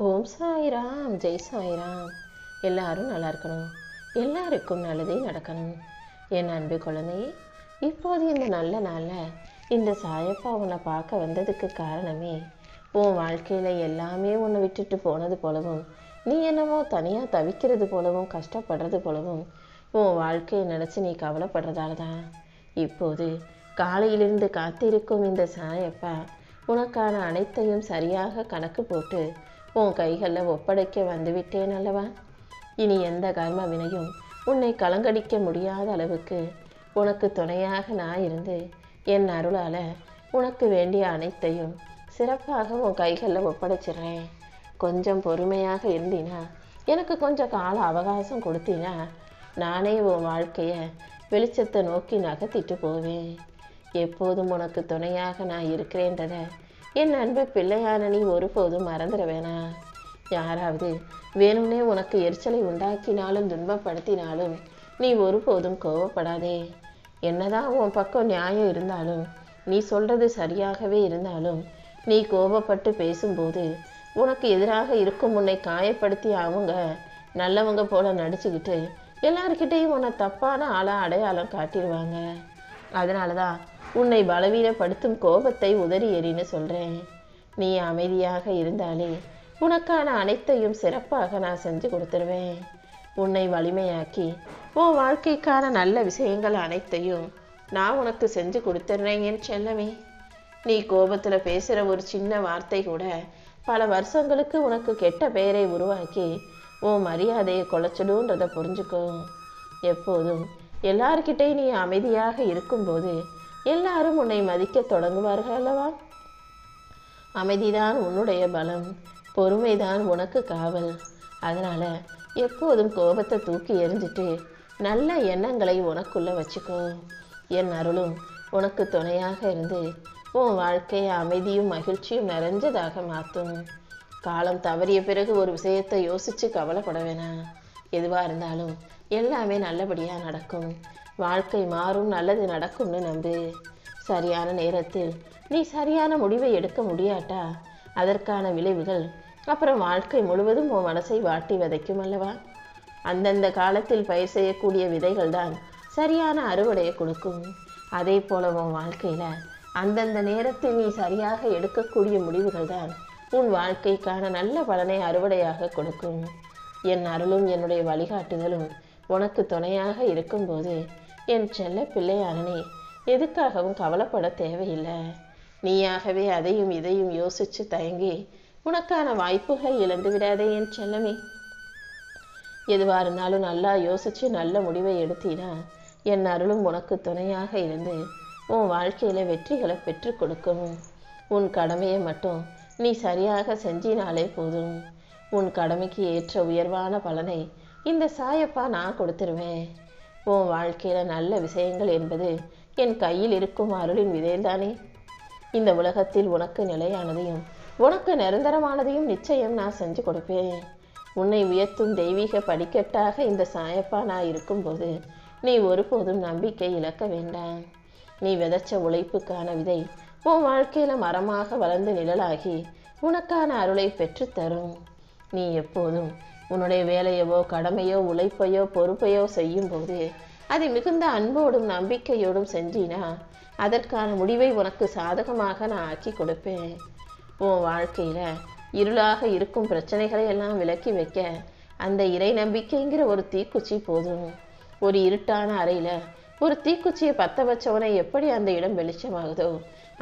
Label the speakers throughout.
Speaker 1: ஓம் சாய்ராம், ஜெய் சாய்ராம். எல்லாரும் நல்லா இருக்கணும், எல்லாருக்கும் நல்லதே நடக்கணும். என் அன்பு குழந்தையே, இப்போது இந்த நல்ல நாளில் இந்த சாயப்பா உன்னை பார்க்க வந்ததுக்கு காரணமே, உன் வாழ்க்கையில் எல்லாமே உன்னை விட்டுட்டு போனது போலவும், நீ என்னமோ தனியாக தவிக்கிறது போலவும், கஷ்டப்படுறது போலவும் உன் வாழ்க்கையை நினச்சி நீ கவலைப்படுறதால தான். இப்போது காலையிலிருந்து காத்திருக்கும் இந்த சாயப்பா உனக்கான அனைத்தையும் சரியாக கணக்கு போட்டு உன் கைகளில் ஒப்படைக்க வந்துவிட்டேன் அல்லவா. இனி எந்த கர்ம வினையும் உன்னை கலங்கடிக்க முடியாத அளவுக்கு உனக்கு துணையாக நான் இருந்து என் அருளால் உனக்கு வேண்டிய அனைத்தையும் சிறப்பாக உன் கைகளில் ஒப்படைச்சிடுறேன். கொஞ்சம் பொறுமையாக இருந்தீனா, எனக்கு கொஞ்சம் கால அவகாசம் கொடுத்தீனா, நானே உன் வாழ்க்கையை வெளிச்சத்தை நோக்கி நகர்த்திட்டு போவேன். எப்போதும் உனக்கு துணையாக நான் இருக்கிறேன்றதை என் அன்பு பிள்ளையான நீ ஒருபோதும் மறந்துட வேணாம். யாராவது வேணும்னே உனக்கு எரிச்சலை உண்டாக்கினாலும் துன்பப்படுத்தினாலும் நீ ஒருபோதும் கோவப்படாதே. என்னதான் உன் பக்கம் நியாயம் இருந்தாலும், நீ சொல்றது சரியாகவே இருந்தாலும், நீ கோபப்பட்டு பேசும்போது உனக்கு எதிராக இருக்கும் உன்னை காயப்படுத்தி அவங்க நல்லவங்க போல நடிச்சுக்கிட்டு எல்லார்கிட்டையும் உன்னை தப்பான ஆளாக அடையாளம் காட்டிடுவாங்க. அதனால தான் உன்னை பலவீனப்படுத்தும் கோபத்தை உதறி எறின்னு சொல்கிறேன். நீ அமைதியாக இருந்தாலே உனக்கான அனைத்தையும் சிறப்பாக நான் செஞ்சு கொடுத்துருவேன். உன்னை வலிமையாக்கி உன் வாழ்க்கைக்கான நல்ல விஷயங்கள் அனைத்தையும் நான் உனக்கு செஞ்சு கொடுத்துட்றேன் என் செல்லமே. நீ கோபத்தில் பேசுகிற ஒரு சின்ன வார்த்தை கூட பல வருஷங்களுக்கு உனக்கு கெட்ட பெயரை உருவாக்கி உன் மரியாதையை குலைச்சிடுன்றதை புரிஞ்சுக்கோ. எப்போதும் எல்லார்கிட்டையும் நீ அமைதியாக இருக்கும்போது எல்லாரும் உன்னை மதிக்க தொடங்குவார்கள் அல்லவா. அமைதிதான் உன்னுடைய பலம், பொறுமைதான் உனக்கு காவல். அதனால எப்போதும் கோபத்தை தூக்கி எறிஞ்சிட்டு நல்ல எண்ணங்களை உனக்குள்ள வச்சுக்கோ. என் அருளும் உனக்கு துணையாக இருந்து உன் வாழ்க்கையை அமைதியும் மகிழ்ச்சியும் நிறைஞ்சதாக மாற்றும். காலம் தவறிய பிறகு ஒரு விஷயத்தை யோசித்து கவலைப்பட வேணாம். எதுவாக இருந்தாலும் எல்லாமே நல்லபடியாக நடக்கும். வாழ்க்கை மாறும், நல்லது நடக்கும்னு நம்பு. சரியான நேரத்தில் நீ சரியான முடிவை எடுக்க முடியாட்டா அதற்கான விளைவுகள் அப்புறம் வாழ்க்கை முழுவதும் உன் மனசை வாட்டி விதைக்கும் அல்லவா. அந்தந்த காலத்தில் பயிர் செய்யக்கூடிய விதைகள் தான் சரியான அறுவடையை கொடுக்கும். அதே போல உன் வாழ்க்கையில் அந்தந்த நேரத்தில் நீ சரியாக எடுக்கக்கூடிய முடிவுகள் தான் உன் வாழ்க்கைக்கான நல்ல பலனை அறுவடையாக கொடுக்கும். என் அருளும் என்னுடைய வழிகாட்டுதலும் உனக்கு துணையாக இருக்கும்போது என் செல்ல பிள்ளையானே எதுக்காகவும் கவலைப்பட தேவையில்லை. நீயாகவே அதையும் இதையும் யோசித்து தயங்கி உனக்கான வாய்ப்புகளை இழந்து விடாதே என் செல்லமே. எதுவாக இருந்தாலும் நல்லா யோசித்து நல்ல முடிவை எடுத்தீனா என் அருளும் உனக்கு துணையாக இருந்து உன் வாழ்க்கையில் வெற்றிகளை பெற்று கொடுக்கும். உன் கடமையை மட்டும் நீ சரியாக செஞ்சினாலே போதும். உன் கடமைக்கு ஏற்ற உயர்வான பலனை இந்த சாயப்பா நான் கொடுத்துருவேன். உன் வாழ்க்கையில் நல்ல விஷயங்கள் என்பது என் கையில் இருக்கும் அருளின் விதைதானே. இந்த உலகத்தில் உனக்கு நிலையானதையும் உனக்கு நிரந்தரமானதையும் நிச்சயம் நான் செஞ்சு கொடுப்பேன். உன்னை உயர்த்தும் தெய்வீக படிக்கட்டாக இந்த சாயப்பா நான் இருக்கும்போது நீ ஒருபோதும் நம்பிக்கை இழக்க வேண்டாம். நீ விதைச்ச உழைப்புக்கான விதை உன் வாழ்க்கையில் மரமாக வளர்ந்து நிழலாகி உனக்கான அருளை பெற்றுத்தரும். நீ எப்போதும் உன்னுடைய வேலையவோ கடமையோ உழைப்பையோ பொறுப்பையோ செய்யும்போது அதை மிகுந்த அன்போடும் நம்பிக்கையோடும் செஞ்சினா அதற்கான முடிவை உனக்கு சாதகமாக நான் ஆக்கி கொடுப்பேன். உன் வாழ்க்கையில் இருளாக இருக்கும் பிரச்சனைகளை எல்லாம் விலக்கி வைக்க அந்த இறை நம்பிக்கைங்கிற ஒரு தீக்குச்சி போதும். ஒரு இருட்டான அறையில் ஒரு தீக்குச்சியை பற்ற வச்சவனை எப்படி அந்த இடம் வெளிச்சமாகுதோ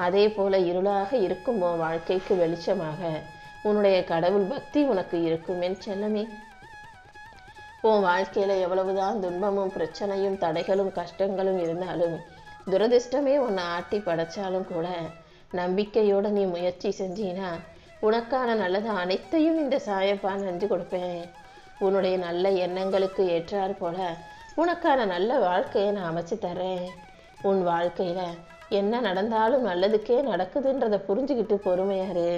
Speaker 1: அதே போல இருளாக இருக்கும் உன் வாழ்க்கைக்கு வெளிச்சமாக உன்னுடைய கடவுள் பக்தி உனக்கு இருக்கும் என் செல்லமே. உன் வாழ்க்கையில் எவ்வளவுதான் துன்பமும் பிரச்சனையும் தடைகளும் கஷ்டங்களும் இருந்தாலும் துரதிர்ஷ்டமே உன்னை ஆட்டி படைச்சாலும் கூட நம்பிக்கையோடு நீ முயற்சி செஞ்சினா உனக்கான நல்லது அனைத்தையும் இந்த சாயப்பா செஞ்சு கொடுப்பேன். உன்னுடைய நல்ல எண்ணங்களுக்கு ஏற்றார் போல உனக்கான நல்ல வாழ்க்கையை நான் அமைச்சு தர்றேன். உன் வாழ்க்கையில் என்ன நடந்தாலும் நல்லதுக்கே நடக்குதுன்றதை புரிஞ்சுக்கிட்டு பொறுமையாரு.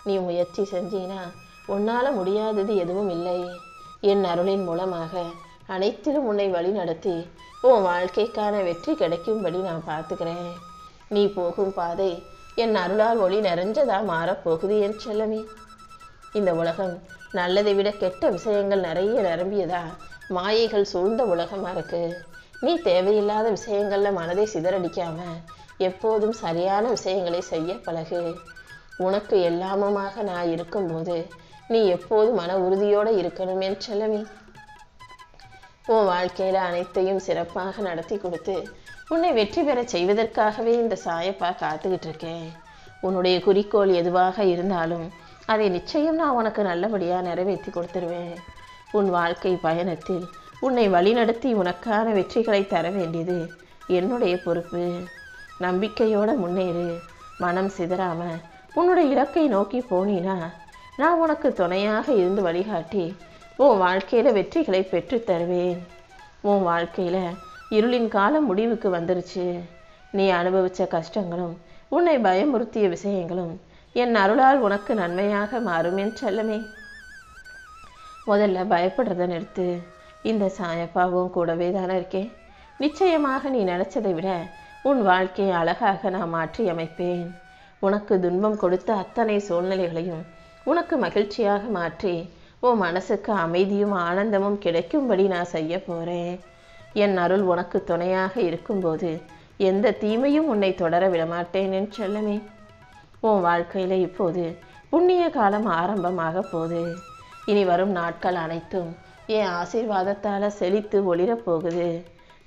Speaker 1: நீ முயற்சி செஞ்சினா உன்னால் முடியாதது எதுவும் இல்லை. என் அருளின் மூலமாக அனைத்திலும் உன்னை வழி நடத்தி உன் வாழ்க்கைக்கான வெற்றி கிடைக்கும்படி நான் பார்த்துக்கிறேன். நீ போகும் பாதை என் அருளால் ஒளி நிறைஞ்சதா மாறப்போகுது என் செல்லமே. இந்த உலகம் நல்லதை விட கெட்ட விஷயங்கள் நிறைய நிரம்பியதா மாயைகள் சூழ்ந்த உலகமாக இருக்கு. நீ தேவையில்லாத விஷயங்களில் மனதை சிதறடிக்காம எப்போதும் சரியான விஷயங்களை செய்ய பழகு. உனக்கு எல்லாமுமாக நான் இருக்கும்போது நீ எப்போதும் மன உறுதியோடு இருக்கணும் என் செல்லமே. உன் வாழ்க்கையில் அனைத்தையும் சிறப்பாக நடத்தி கொடுத்து உன்னை வெற்றி பெற செய்வதற்காகவே இந்த சாயப்பா காத்துக்கிட்டு இருக்கேன். உன்னுடைய குறிக்கோள் எதுவாக இருந்தாலும் அதை நிச்சயம் நான் உனக்கு நல்லபடியாக நிறைவேற்றி கொடுத்துருவேன். உன் வாழ்க்கை பயணத்தில் உன்னை வழிநடத்தி உனக்கான வெற்றிகளை தர வேண்டியது என்னுடைய பொறுப்பு. நம்பிக்கையோடு முன்னேறு. மனம் சிதறாம உன்னுடைய இலக்கை நோக்கி போனீனா நான் உனக்கு துணையாக இருந்து வழிகாட்டி உன் வாழ்க்கையில் வெற்றிகளை பெற்று தருவேன். உன் வாழ்க்கையில் இருளின் காலம் முடிவுக்கு வந்துருச்சு. நீ அனுபவித்த கஷ்டங்களும் உன்னை பயமுறுத்திய விஷயங்களும் என் அருளால் உனக்கு நன்மையாக மாறும் என் செல்லமே. முதல்ல பயப்படுறத நிறுத்து. இந்த சாயப்பாவும் கூடவே தானே இருக்கேன். நிச்சயமாக நீ நினைச்சதை விட உன் வாழ்க்கையை அழகாக நான் மாற்றி அமைப்பேன். உனக்கு துன்பம் கொடுத்த அத்தனை சூழ்நிலைகளையும் உனக்கு மகிழ்ச்சியாக மாற்றி உன் மனசுக்கு அமைதியும் ஆனந்தமும் கிடைக்கும்படி நான் செய்ய போகிறேன். என் அருள் உனக்கு துணையாக இருக்கும்போது எந்த தீமையும் உன்னை தொடர விடமாட்டேன் என் செல்லமே. உன் வாழ்க்கையில் இப்போது புண்ணிய காலம் ஆரம்பமாக போகுது. இனி வரும் நாட்கள் அனைத்தும் என் ஆசீர்வாதத்தால் செழித்து ஒளிரப் போகுது.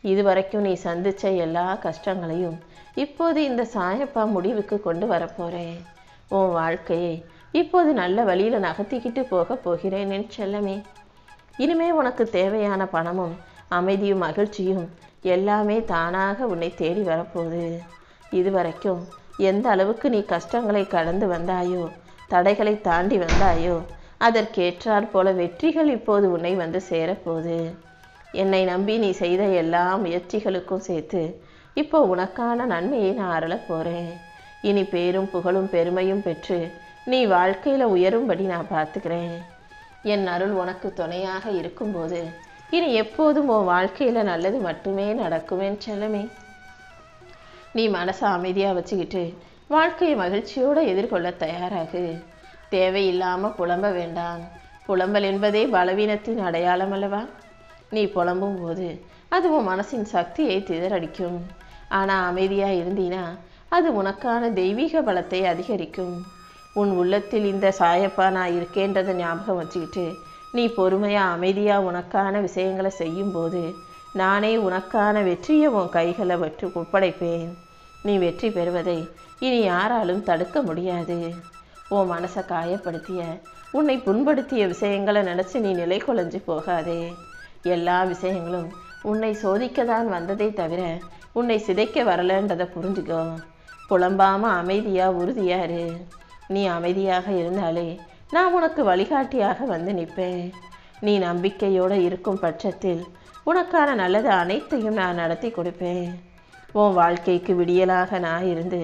Speaker 1: இதுவரைக்கும் நீ சந்தித்த எல்லா கஷ்டங்களையும் இப்போது இந்த சாயப்பா முடிவுக்கு கொண்டு வரப்போகிறேன். உன் வாழ்க்கையை இப்போது நல்ல வழியில் நகர்த்திக்கிட்டு போக போகிறேன் என் செல்லமே. இனிமே உனக்கு தேவையான பணமும் அமைதியும் மகிழ்ச்சியும் எல்லாமே தானாக உன்னை தேடி வரப்போகுது. இதுவரைக்கும் எந்த அளவுக்கு நீ கஷ்டங்களை கடந்து வந்தாயோ, தடைகளை தாண்டி வந்தாயோ, அதற்கேற்றாற் போல வெற்றிகள் இப்போது உன்னை வந்து சேரப்போகுது. என்னை நம்பி நீ செய்த எல்லா முயற்சிகளுக்கும் சேர்த்து இப்போ உனக்கான நன்மையை நான் அருளப் போகிறேன். இனி பேரும் புகழும் பெருமையும் பெற்று நீ வாழ்க்கையில் உயரும்படி நான் பார்த்துக்கிறேன். என் அருள் உனக்கு துணையாக இருக்கும்போது இனி எப்போதும் உன் வாழ்க்கையில் நல்லது மட்டுமே நடக்கும் என் செல்லமே. நீ மனசை அமைதியாக வச்சுக்கிட்டு வாழ்க்கையை மகிழ்ச்சியோடு எதிர்கொள்ள தயாராகு. தேவையில்லாமல் புலம்ப வேண்டாம். புலம்பல் என்பதே பலவீனத்தின் அடையாளம் அல்லவா? நீ புலம்பும் போது அது உன் மனசின் சக்தியை திதறடிக்கும். ஆனால் அமைதியாக இருந்தீனா அது உனக்கான தெய்வீக பலத்தை அதிகரிக்கும். உன் உள்ளத்தில் இந்த சாயப்பா நான் இருக்கேன்றதை ஞாபகம் வச்சுக்கிட்டு நீ பொறுமையாக அமைதியாக உனக்கான விஷயங்களை செய்யும்போது நானே உனக்கான வெற்றியை உன் கைகளை ஒப்படைப்பேன். நீ வெற்றி பெறுவதை இனி யாராலும் தடுக்க முடியாது. உன் மனசை காயப்படுத்திய உன்னை புண்படுத்திய விஷயங்களை நினச்சி நீ நிலை குலைஞ்சு போகாதே. எல்லா விஷயங்களும் உன்னை சோதிக்க தான் வந்ததை தவிர உன்னை சிதைக்க வரலன்றதை புரிஞ்சுக்கோ. புலம்பாமல் அமைதியாக உறுதியாரு. நீ அமைதியாக இருந்தாலே நான் உனக்கு வழிகாட்டியாக வந்து நிற்பேன். நீ நம்பிக்கையோடு இருக்கும் பட்சத்தில் உனக்கான நல்லது அனைத்தையும் நான் நடத்தி கொடுப்பேன். உன் வாழ்க்கைக்கு விடியலாக நான் இருந்து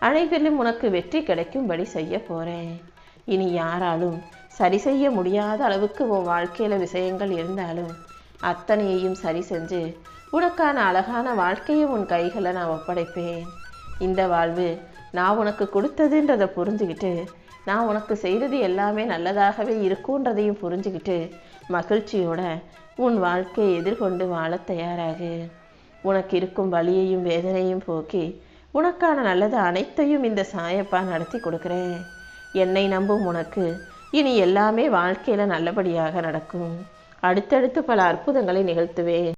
Speaker 1: அனைத்திலும் உனக்கு வெற்றி கிடைக்கும்படி செய்ய போகிறேன். இனி யாராலும் சரி செய்ய முடியாத அளவுக்கு உன் வாழ்க்கையில் விஷயங்கள் இருந்தாலும் அத்தனையையும் சரி செஞ்சு உனக்கான அழகான வாழ்க்கையை உன் கைகளை நான் ஒப்படைப்பேன். இந்த வாழ்வு நான் உனக்கு கொடுத்ததுன்றதை புரிஞ்சுக்கிட்டு நான் உனக்கு செய்கிறது எல்லாமே நல்லதாகவே இருக்குன்றதையும் புரிஞ்சுக்கிட்டு மகிழ்ச்சியோட உன் வாழ்க்கையை எதிர்கொண்டு வாழ தயாராகு. உனக்கு இருக்கும் வலியையும் வேதனையும் போக்கி உனக்கான நல்லது அனைத்தையும் இந்த சாயப்பா நடத்தி கொடுக்குறேன். என்னை நம்பும் உனக்கு இனி எல்லாமே வாழ்க்கையில் நல்லபடியாக நடக்கும். அடுத்தடுத்து பல அற்புதங்களை நிகழ்த்துவேன்.